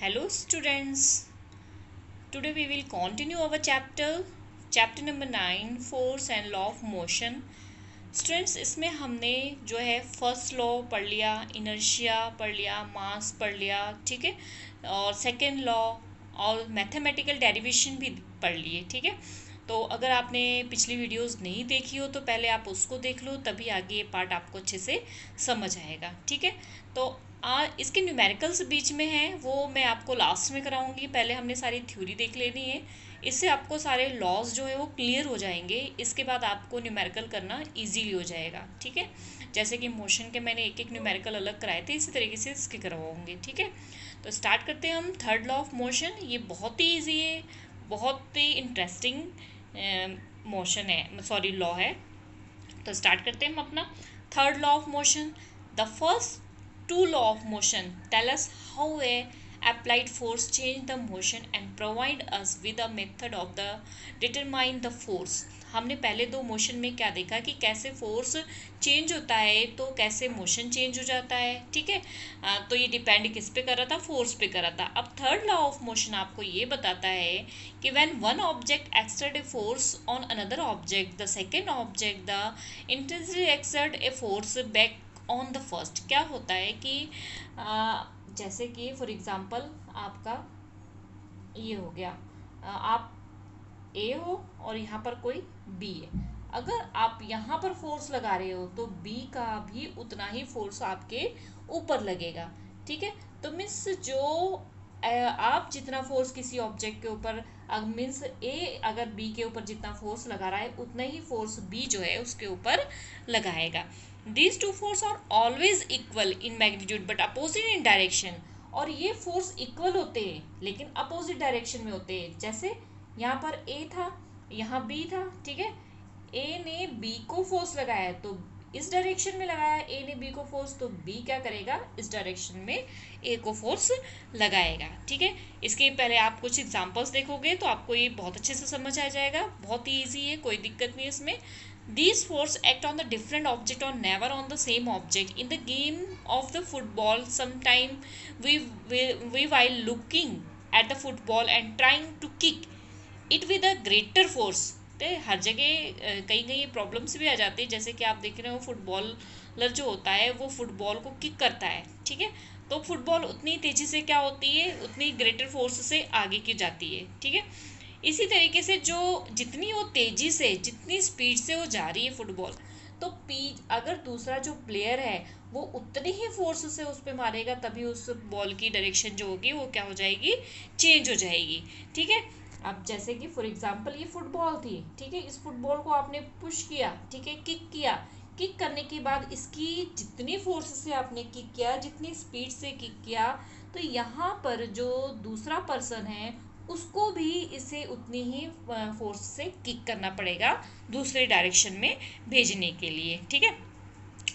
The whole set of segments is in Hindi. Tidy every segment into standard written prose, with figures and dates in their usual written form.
Hello students, today we will continue our chapter number 9 force and law of motion. Students इसमें हमने जो है फर्स्ट लॉ पढ़ लिया, इनर्शिया पढ़ लिया, मास पढ़ लिया, ठीक है, और सेकेंड लॉ और मैथमेटिकल डेरिवेशन भी पढ़ लिए, ठीक है। तो अगर आपने पिछली वीडियोस नहीं देखी हो तो पहले आप उसको देख लो, तभी आगे ये पार्ट आपको अच्छे से समझ आएगा, ठीक है। तो इसके न्यूमेरिकल्स बीच में हैं, वो मैं आपको लास्ट में कराऊंगी। पहले हमने सारी थ्योरी देख लेनी है, इससे आपको सारे लॉज जो है वो क्लियर हो जाएंगे। इसके बाद आपको न्यूमेरिकल करना इजीली हो जाएगा, ठीक है। जैसे कि मोशन के मैंने एक एक न्यूमेरिकल अलग कराए थे, इसी तरीके से इसके करवाऊंगी, ठीक है। तो स्टार्ट करते हैं हम थर्ड लॉ ऑफ मोशन। ये बहुत ही ईजी है, बहुत ही इंटरेस्टिंग मोशन है, सॉरी लॉ है। तो स्टार्ट करते हैं हम अपना third law of motion. The first two law of motion tell us how a applied force change the motion and provide us with a method of the determine the force। हमने पहले दो मोशन में क्या देखा कि कैसे फोर्स चेंज होता है, तो कैसे मोशन चेंज हो जाता है, ठीक है। तो ये डिपेंड किस पे कर रहा था, फोर्स पे कर रहा था। अब थर्ड लॉ ऑफ मोशन आपको ये बताता है कि when one object exert a force on another object the second object the intensity exert a force back on the first. क्या होता है कि जैसे कि फॉर एग्जांपल आपका ये हो गया, आप ए हो और यहाँ पर कोई बी है। अगर आप यहाँ पर फोर्स लगा रहे हो तो बी का भी उतना ही फोर्स आपके ऊपर लगेगा, ठीक है। तो मीन्स जो आप जितना फोर्स किसी ऑब्जेक्ट के ऊपर, मीन्स ए अगर बी के ऊपर जितना फोर्स लगा रहा है उतना ही फोर्स बी जो है उसके ऊपर लगाएगा। These two force are always equal in magnitude but opposite in direction। और ये फोर्स इक्वल होते हैं लेकिन अपोजिट डायरेक्शन में होते हैं। जैसे यहाँ पर ए था, यहाँ बी था, ठीक है। ए ने बी को फोर्स लगाया तो इस डायरेक्शन में लगाया, ए ने बी को फोर्स, तो बी क्या करेगा, इस डायरेक्शन में ए को फोर्स लगाएगा, ठीक है। इसके पहले आप कुछ एग्जांपल्स देखोगे तो आपको ये बहुत अच्छे से समझ आ जाएगा। बहुत ही ईजी है, कोई दिक्कत नहीं है इसमें। These force act on the different object or never on the same object. In the game of the football, sometime we while looking at the football and trying to kick it with a greater force। तो हर जगह कहीं कहीं प्रॉब्लम्स भी आ जाती है। जैसे कि आप देख रहे हो फुटबॉलर जो होता है वो फुटबॉल को किक करता है, ठीक है। तो फुटबॉल उतनी तेजी से क्या होती है, उतनी ग्रेटर फोर्स से आगे की जाती है, ठीक है। इसी तरीके से जो जितनी वो तेजी से, जितनी स्पीड से वो जा रही है फुटबॉल, तो अगर दूसरा जो प्लेयर है वो उतनी ही फोर्स से उस पर मारेगा, तभी उस बॉल की डायरेक्शन जो होगी वो क्या हो जाएगी, चेंज हो जाएगी, ठीक है। अब जैसे कि फॉर एग्जांपल ये फुटबॉल थी, ठीक है। इस फुटबॉल को आपने पुश किया, ठीक है, किक किया। किक करने के बाद इसकी जितनी फोर्स से आपने किक किया, जितनी स्पीड से किक किया, तो यहाँ पर जो दूसरा पर्सन है उसको भी इसे उतनी ही फोर्स से किक करना पड़ेगा दूसरे डायरेक्शन में भेजने के लिए, ठीक है।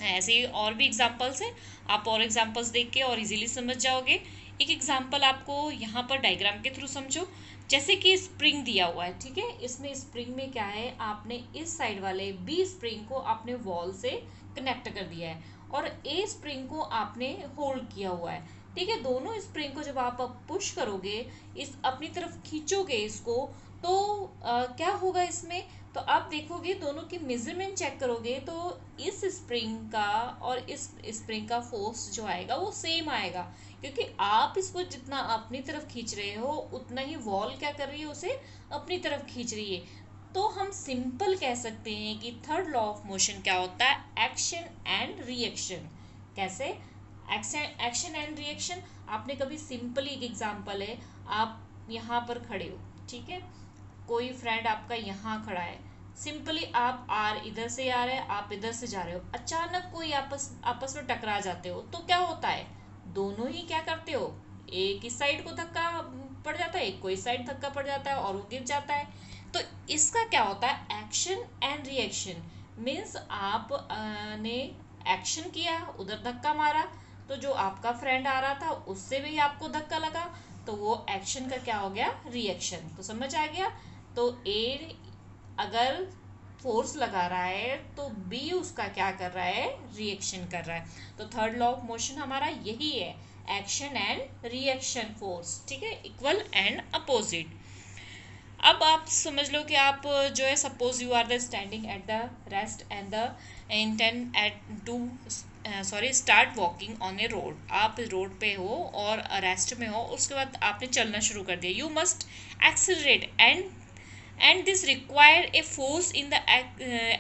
ऐसे ही और भी एग्जांपल्स हैं, आप और एग्जांपल्स देख के और इजीली समझ जाओगे। एक एग्जांपल आपको यहाँ पर डायग्राम के थ्रू समझो। जैसे कि स्प्रिंग दिया हुआ है, ठीक है। इसमें स्प्रिंग में क्या है, आपने इस साइड वाले बी स्प्रिंग को आपने वॉल से कनेक्ट कर दिया है और ए स्प्रिंग को आपने होल्ड किया हुआ है, ठीक है। दोनों स्प्रिंग को जब आप पुश करोगे, इस अपनी तरफ खींचोगे इसको, तो क्या होगा इसमें, तो आप देखोगे दोनों की मेजरमेंट चेक करोगे तो इस स्प्रिंग का और इस स्प्रिंग का फोर्स जो आएगा वो सेम आएगा, क्योंकि आप इसको जितना अपनी तरफ खींच रहे हो उतना ही वॉल क्या कर रही है, उसे अपनी तरफ खींच रही है। तो हम सिंपल कह सकते हैं कि थर्ड लॉ ऑफ मोशन क्या होता है, एक्शन एंड रिएक्शन। कैसे, एक्शन एंड रिएक्शन। आपने कभी सिंपली एक एग्जांपल है, आप यहाँ पर खड़े हो, ठीक है, कोई फ्रेंड आपका यहाँ खड़ा है, सिंपली आप इधर से आ रहे हैं, आप इधर से जा रहे हो, अचानक कोई आपस में टकरा जाते हो, तो क्या होता है, दोनों ही क्या करते हो, एक इस साइड को धक्का पड़ जाता है, एक को इस साइड धक्का पड़ जाता है और वो गिर जाता है। तो इसका क्या होता है, एक्शन एंड रिएक्शन। मीन्स आप ने एक्शन किया, उधर धक्का मारा, तो जो आपका फ्रेंड आ रहा था उससे भी आपको धक्का लगा, तो वो एक्शन का क्या हो गया, रिएक्शन। तो समझ आ गया। तो ए अगर फोर्स लगा रहा है तो बी उसका क्या कर रहा है, रिएक्शन कर रहा है। तो थर्ड लॉ ऑफ मोशन हमारा यही है, एक्शन एंड रिएक्शन फोर्स, ठीक है, इक्वल एंड अपोजिट। अब आप समझ लो कि आप जो है suppose you are the standing at the rest and the intent at to start walking on a road. आप रोड पे हो और रेस्ट में हो, उसके बाद आपने चलना शुरू कर दिया। You must accelerate and this require a force in the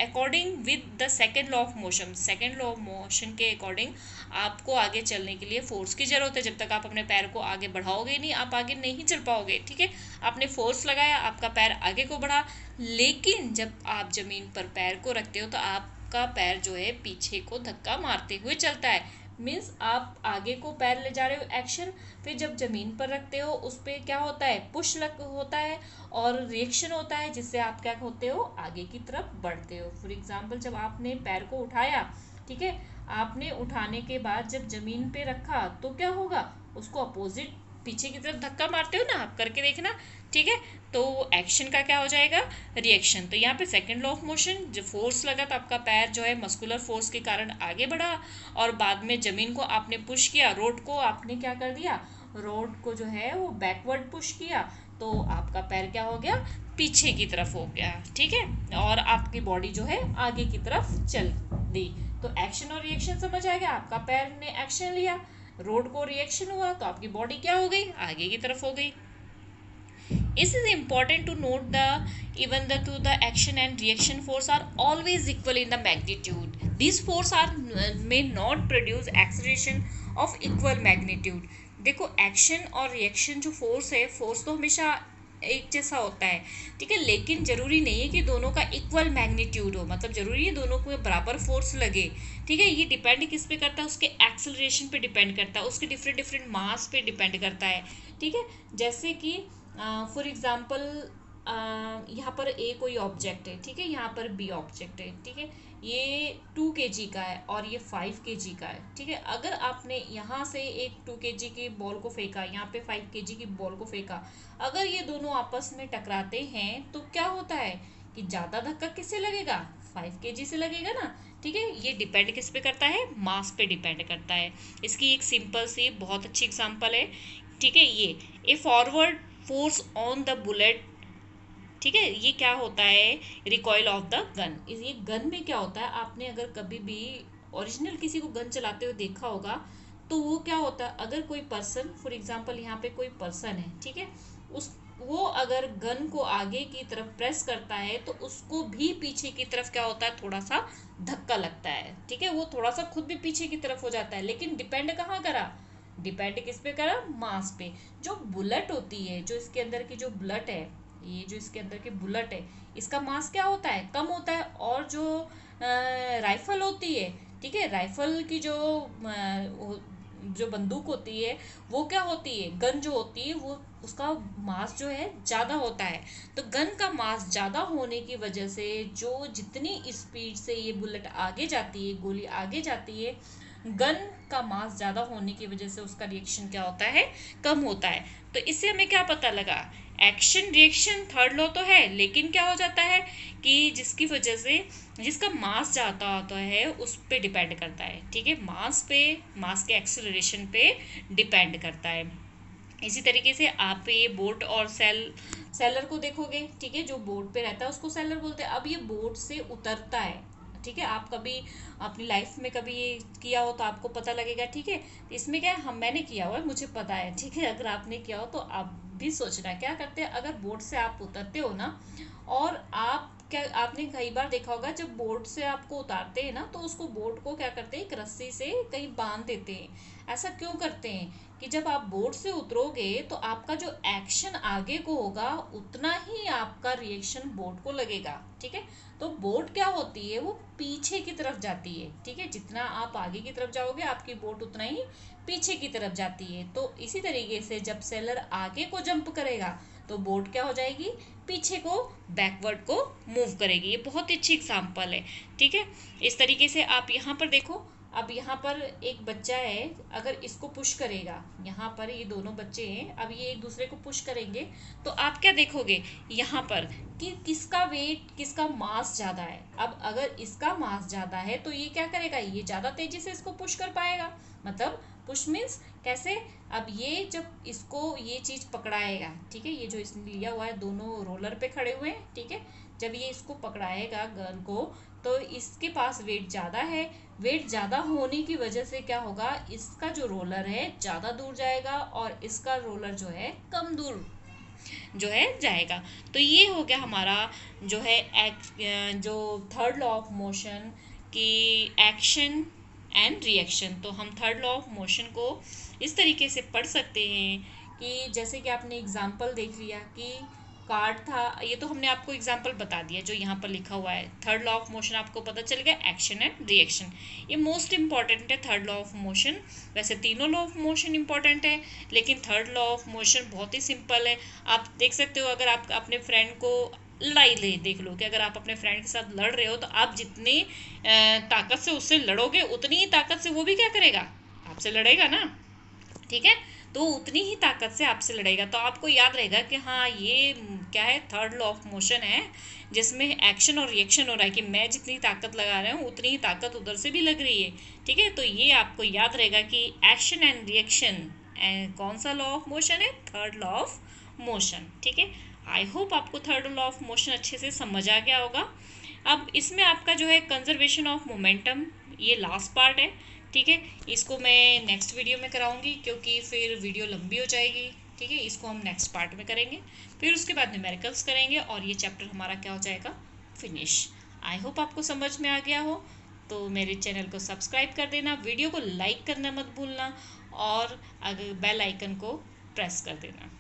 according with the second law of motion. Second law of motion के अकॉर्डिंग आपको आगे चलने के लिए फोर्स की जरूरत है। जब तक आप अपने पैर को आगे बढ़ाओगे नहीं, आप आगे नहीं चल पाओगे, ठीक है। आपने फोर्स लगाया, आपका पैर आगे को बढ़ा, लेकिन जब आप जमीन पर पैर को रखते हो तो आपका पैर जो है पीछे को धक्का मारते हुए चलता है। मीन्स आप आगे को पैर ले जा रहे हो, एक्शन। फिर जब जमीन पर रखते हो उस पर क्या होता है, पुश होता है और रिएक्शन होता है, जिससे आप क्या होते हो, आगे की तरफ बढ़ते हो। फॉर एग्जाम्पल, जब आपने पैर को उठाया, ठीक है, आपने उठाने के बाद जब जमीन पे रखा तो क्या होगा, उसको अपोजिट पीछे की तरफ धक्का मारते हो ना, आप करके देखना, ठीक है। तो एक्शन का क्या हो जाएगा, रिएक्शन। तो यहाँ पे सेकंड लॉ ऑफ मोशन, जब फोर्स लगा तो आपका पैर जो है मस्कुलर फोर्स के कारण आगे बढ़ा, और बाद में जमीन को आपने पुश किया, रोड को आपने क्या कर दिया, रोड को जो है वो बैकवर्ड पुश किया, तो आपका पैर क्या हो गया, पीछे की तरफ हो गया, ठीक है, और आपकी बॉडी जो है आगे की तरफ चल दी। तो एक्शन और रिएक्शन समझ आ गया। आपका पैर ने एक्शन लिया, रोड को रिएक्शन हुआ, तो आपकी बॉडी क्या हो गई, आगे की तरफ हो गई। It is important to note even the action and reaction force are always equal in the magnitude. These force are may not produce acceleration of equal magnitude. देखो एक्शन और रिएक्शन जो फोर्स है, फोर्स तो हमेशा एक जैसा होता है, ठीक है, लेकिन जरूरी नहीं है कि दोनों का इक्वल मैग्नीट्यूड हो, मतलब जरूरी है दोनों को बराबर फोर्स लगे, ठीक है। ये डिपेंड किस पे करता है, उसके एक्सेलरेशन पे डिपेंड करता है, उसके डिफरेंट डिफरेंट मास पे डिपेंड करता है, ठीक है। जैसे कि फॉर एग्जाम्पल यहाँ पर ए कोई ऑब्जेक्ट है, ठीक है, यहाँ पर बी ऑब्जेक्ट है, ठीक है, ये 2 kg का है और ये 5 kg का है, ठीक है। अगर आपने यहाँ से एक 2 kg की बॉल को फेंका, यहाँ पे 5 kg की बॉल को फेंका, अगर ये दोनों आपस में टकराते हैं तो क्या होता है कि ज़्यादा धक्का किससे लगेगा, 5 kg से लगेगा ना, ठीक है। ये डिपेंड किस पे करता है, मास पे डिपेंड करता है। इसकी एक सिंपल सी बहुत अच्छी एग्जांपल है, ठीक है, ये a forward force on the bullet, ठीक है। ये क्या होता है, रिकॉइल ऑफ द गन। ये गन में क्या होता है, आपने अगर कभी भी ओरिजिनल किसी को गन चलाते हुए देखा होगा तो वो क्या होता है, अगर कोई पर्सन, फॉर एग्जांपल यहाँ पे कोई पर्सन है, ठीक है, वो अगर गन को आगे की तरफ प्रेस करता है तो उसको भी पीछे की तरफ क्या होता है, थोड़ा सा धक्का लगता है, ठीक है, वो थोड़ा सा खुद भी पीछे की तरफ हो जाता है, लेकिन डिपेंड कहाँ करा, डिपेंड किस पे करा, मास पे। जो बुलेट होती है, जो इसके अंदर की जो बुलेट है, ये जो इसके अंदर की बुलेट है, इसका मास क्या होता है, कम होता है। और जो राइफल होती है, ठीक है, राइफल की जो बंदूक होती है वो क्या होती है, गन जो होती है वो उसका मास जो है ज़्यादा होता है। तो गन का मास ज़्यादा होने की वजह से जो जितनी स्पीड से ये बुलेट आगे जाती है, गोली आगे जाती है, गन का मास ज़्यादा होने की वजह से उसका रिएक्शन क्या होता है, कम होता है। तो इससे हमें क्या पता लगा, एक्शन रिएक्शन थर्ड लॉ तो है, लेकिन क्या हो जाता है कि जिसकी वजह से जिसका मास ज़्यादा होता है उस पे डिपेंड करता है, ठीक है, मास के एक्सेलरेशन पे डिपेंड करता है। इसी तरीके से आप ये बोट और सेलर को देखोगे, ठीक है, जो बोट पे रहता है उसको सेलर बोलते हैं। अब ये बोट से उतरता है, ठीक है, आप कभी अपनी लाइफ में कभी ये किया हो तो आपको पता लगेगा, ठीक है। इसमें क्या है, मैंने किया हुआ है, मुझे पता है, ठीक है, अगर आपने किया हो तो आप भी सोचना क्या करते हैं। अगर बोट से आप उतरते हो ना, और आपने कई बार देखा होगा जब बोट से आपको उतारते हैं ना तो उसको बोट को क्या करते हैं, एक रस्सी से कहीं बांध देते हैं। ऐसा क्यों करते हैं कि जब आप बोट से उतरोगे तो आपका जो एक्शन आगे को होगा उतना ही आपका रिएक्शन बोट को लगेगा, ठीक है। तो बोट क्या होती है, वो पीछे की तरफ जाती है, ठीक है, जितना आप आगे की तरफ जाओगे आपकी बोट उतना ही पीछे की तरफ जाती है। तो इसी तरीके से जब सेलर आगे को जंप करेगा तो बोट क्या हो जाएगी, पीछे को बैकवर्ड को मूव करेगी। ये बहुत ही अच्छी एग्जांपल है, ठीक है। इस तरीके से आप यहाँ पर देखो, अब यहाँ पर एक बच्चा है, अगर इसको पुश करेगा, यहाँ पर ये दोनों बच्चे हैं, अब ये एक दूसरे को पुश करेंगे तो आप क्या देखोगे यहाँ पर कि किसका वेट, किसका मास ज़्यादा है। अब अगर इसका मास ज़्यादा है तो ये क्या करेगा, ये ज़्यादा तेजी से इसको पुश कर पाएगा, मतलब पुश मीन्स कैसे, अब ये जब इसको ये चीज़ पकड़ाएगा, ठीक है, ये जो इसने लिया हुआ है दोनों रोलर पे खड़े हुए हैं, ठीक है, जब ये इसको पकड़ाएगा गन को तो इसके पास वेट ज़्यादा है, वेट ज़्यादा होने की वजह से क्या होगा, इसका जो रोलर है ज़्यादा दूर जाएगा और इसका रोलर जो है कम दूर जो है जाएगा। तो ये हो गया हमारा जो है जो थर्ड लॉ ऑफ मोशन की एक्शन एंड रिएक्शन। तो हम थर्ड लॉ ऑफ मोशन को इस तरीके से पढ़ सकते हैं कि जैसे कि आपने एग्जांपल देख लिया कि कार्ड था, ये तो हमने आपको एग्जांपल बता दिया जो यहाँ पर लिखा हुआ है। थर्ड लॉ ऑफ मोशन आपको पता चल गया, एक्शन एंड रिएक्शन, ये मोस्ट इंपॉर्टेंट है थर्ड लॉ ऑफ मोशन। वैसे तीनों लॉ ऑफ मोशन इंपॉर्टेंट है, लेकिन थर्ड लॉ ऑफ मोशन बहुत ही सिंपल है। आप देख सकते हो, अगर आप अपने फ्रेंड को लड़ाई ले देख लो कि अगर आप अपने फ्रेंड के साथ लड़ रहे हो तो आप जितनी ताकत से उससे लड़ोगे उतनी ही ताकत से वो भी क्या करेगा, आपसे लड़ेगा ना, ठीक है, तो उतनी ही ताकत से आपसे लड़ेगा। तो आपको याद रहेगा कि हाँ ये क्या है, थर्ड लॉ ऑफ मोशन है, जिसमें एक्शन और रिएक्शन हो रहा है कि मैं जितनी ताकत लगा रहा हूँ उतनी ही ताकत उधर से भी लग रही है, ठीक है। तो ये आपको याद रहेगा कि एक्शन एंड रिएक्शन कौन सा लॉ ऑफ मोशन है, थर्ड लॉ ऑफ मोशन, ठीक है। आई होप आपको थर्ड लॉ ऑफ मोशन अच्छे से समझ आ गया होगा। अब इसमें आपका जो है कंजर्वेशन ऑफ मोमेंटम, ये लास्ट पार्ट है, ठीक है, इसको मैं नेक्स्ट वीडियो में कराऊंगी क्योंकि फिर वीडियो लंबी हो जाएगी, ठीक है, इसको हम नेक्स्ट पार्ट में करेंगे, फिर उसके बाद न्यूमेरिकल्स करेंगे और ये चैप्टर हमारा क्या हो जाएगा, फिनिश। आई होप आपको समझ में आ गया हो। तो मेरे चैनल को सब्सक्राइब कर देना, वीडियो को लाइक करना मत भूलना और अगर बेल आइकन को प्रेस कर देना।